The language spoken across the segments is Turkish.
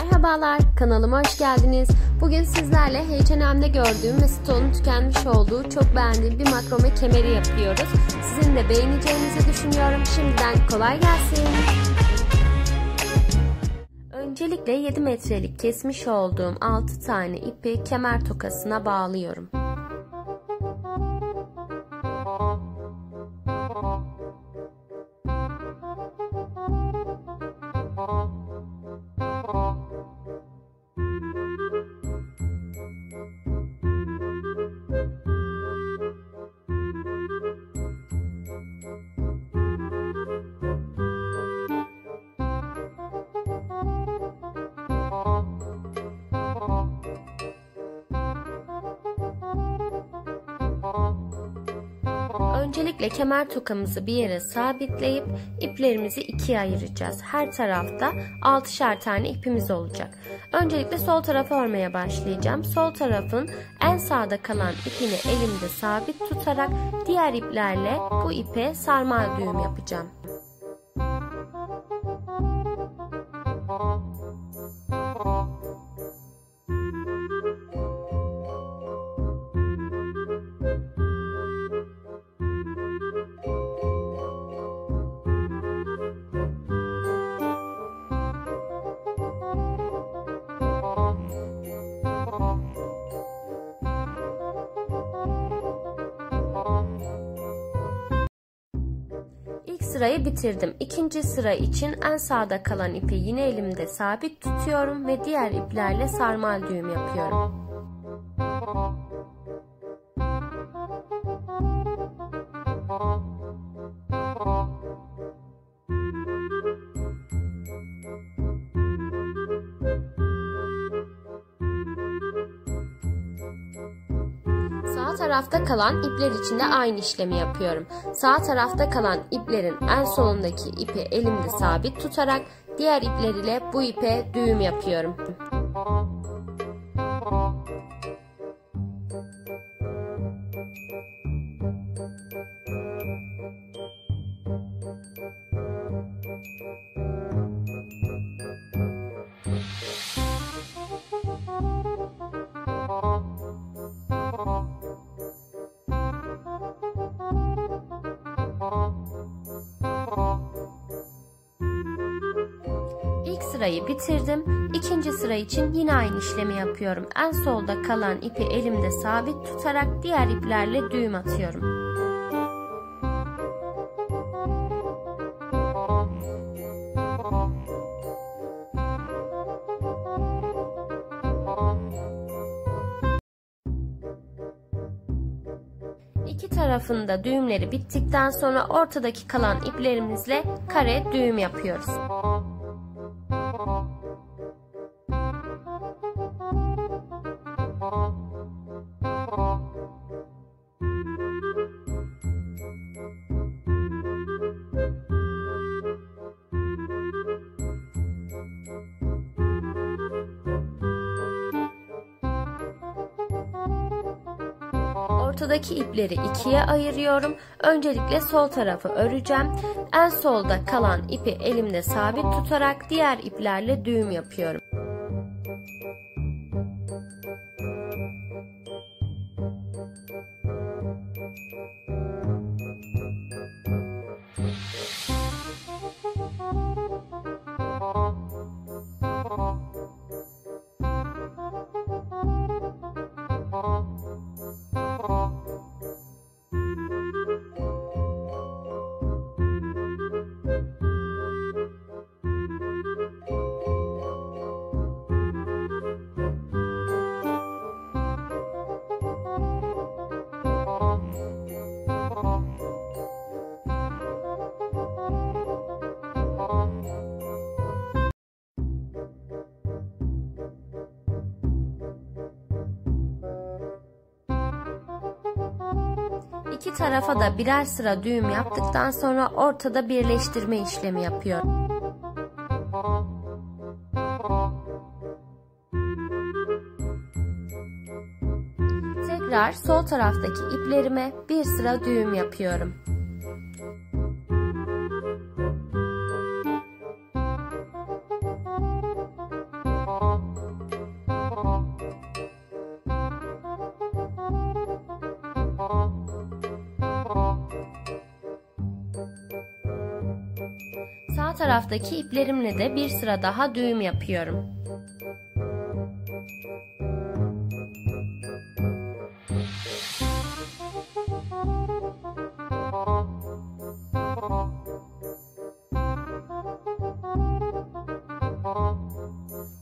Merhabalar, kanalıma hoş geldiniz. Bugün sizlerle H&M'de gördüğüm ve stoğunun tükenmiş olduğu çok beğendiğim bir makrome kemeri yapıyoruz. Sizin de beğeneceğinizi düşünüyorum. Şimdiden kolay gelsin. Öncelikle 7 metrelik kesmiş olduğum 6 tane ipi kemer tokasına bağlıyorum. Öncelikle kemer tokamızı bir yere sabitleyip iplerimizi ikiye ayıracağız. Her tarafta 6'şer tane ipimiz olacak. Öncelikle sol tarafı örmeye başlayacağım. Sol tarafın en sağda kalan ipini elimde sabit tutarak diğer iplerle bu ipe sarmal düğüm yapacağım. Sırayı bitirdim. İkinci sıra için en sağda kalan ipi yine elimde sabit tutuyorum ve diğer iplerle sarmal düğüm yapıyorum. Sağ tarafta kalan ipler için de aynı işlemi yapıyorum. Sağ tarafta kalan iplerin en solundaki ipi elimde sabit tutarak diğer ipler ile bu ipe düğüm yapıyorum. İlk sırayı bitirdim. İkinci sıra için yine aynı işlemi yapıyorum. En solda kalan ipi elimde sabit tutarak diğer iplerle düğüm atıyorum. İki tarafında düğümleri bittikten sonra ortadaki kalan iplerimizle kare düğüm yapıyoruz. Ortadaki ipleri ikiye ayırıyorum. Öncelikle sol tarafı öreceğim. En solda kalan ipi elimde sabit tutarak diğer iplerle düğüm yapıyorum. İki tarafa da birer sıra düğüm yaptıktan sonra ortada birleştirme işlemi yapıyorum. Tekrar sol taraftaki iplerime bir sıra düğüm yapıyorum. Sağ taraftaki iplerimle de bir sıra daha düğüm yapıyorum.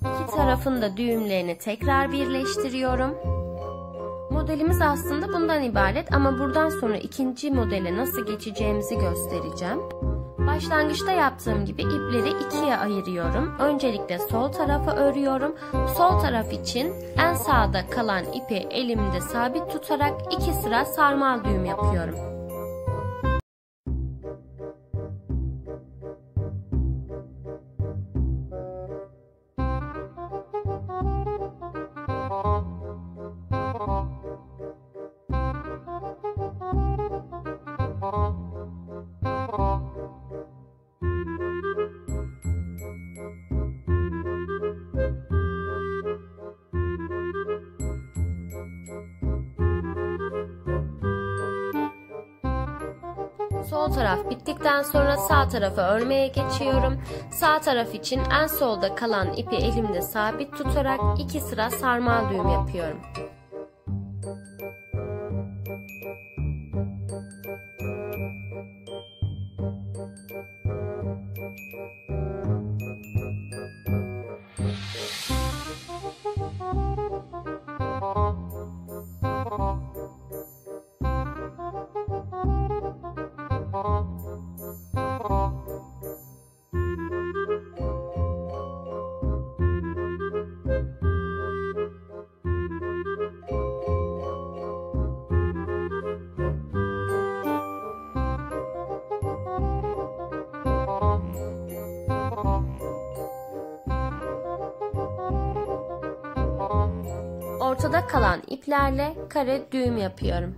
İki tarafın da düğümlerini tekrar birleştiriyorum. Modelimiz aslında bundan ibaret ama buradan sonra ikinci modele nasıl geçeceğimizi göstereceğim. Başlangıçta yaptığım gibi ipleri ikiye ayırıyorum. Öncelikle sol tarafa örüyorum. Sol taraf için en sağda kalan ipi elimde sabit tutarak 2 sıra sarmal düğüm yapıyorum. Sol taraf bittikten sonra sağ tarafa örmeye geçiyorum. Sağ taraf için en solda kalan ipi elimde sabit tutarak 2 sıra sarmal düğüm yapıyorum. Ortada kalan iplerle kare düğüm yapıyorum.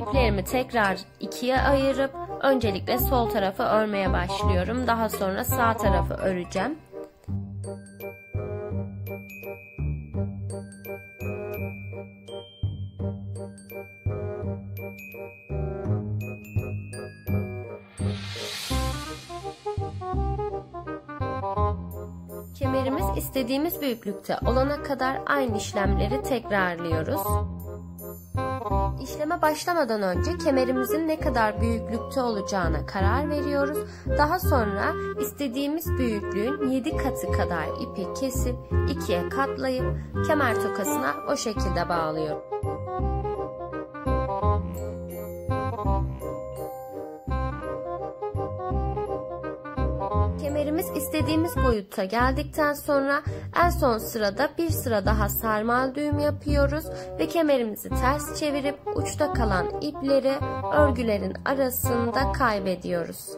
İplerimi tekrar ikiye ayırıp öncelikle sol tarafı örmeye başlıyorum. Daha sonra sağ tarafı öreceğim. Kemerimiz istediğimiz büyüklükte olana kadar aynı işlemleri tekrarlıyoruz. İşleme başlamadan önce kemerimizin ne kadar büyüklükte olacağına karar veriyoruz. Daha sonra istediğimiz büyüklüğün 7 katı kadar ipi kesip ikiye katlayıp kemer tokasına o şekilde bağlıyorum. Kemerimiz istediğimiz boyutta geldikten sonra en son sırada bir sıra daha sarmal düğüm yapıyoruz ve kemerimizi ters çevirip uçta kalan ipleri örgülerin arasında kaybediyoruz.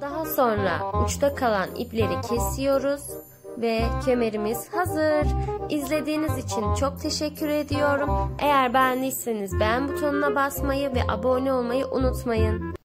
Daha sonra uçta kalan ipleri kesiyoruz ve kemerimiz hazır. İzlediğiniz için çok teşekkür ediyorum. Eğer beğendiyseniz beğen butonuna basmayı ve abone olmayı unutmayın.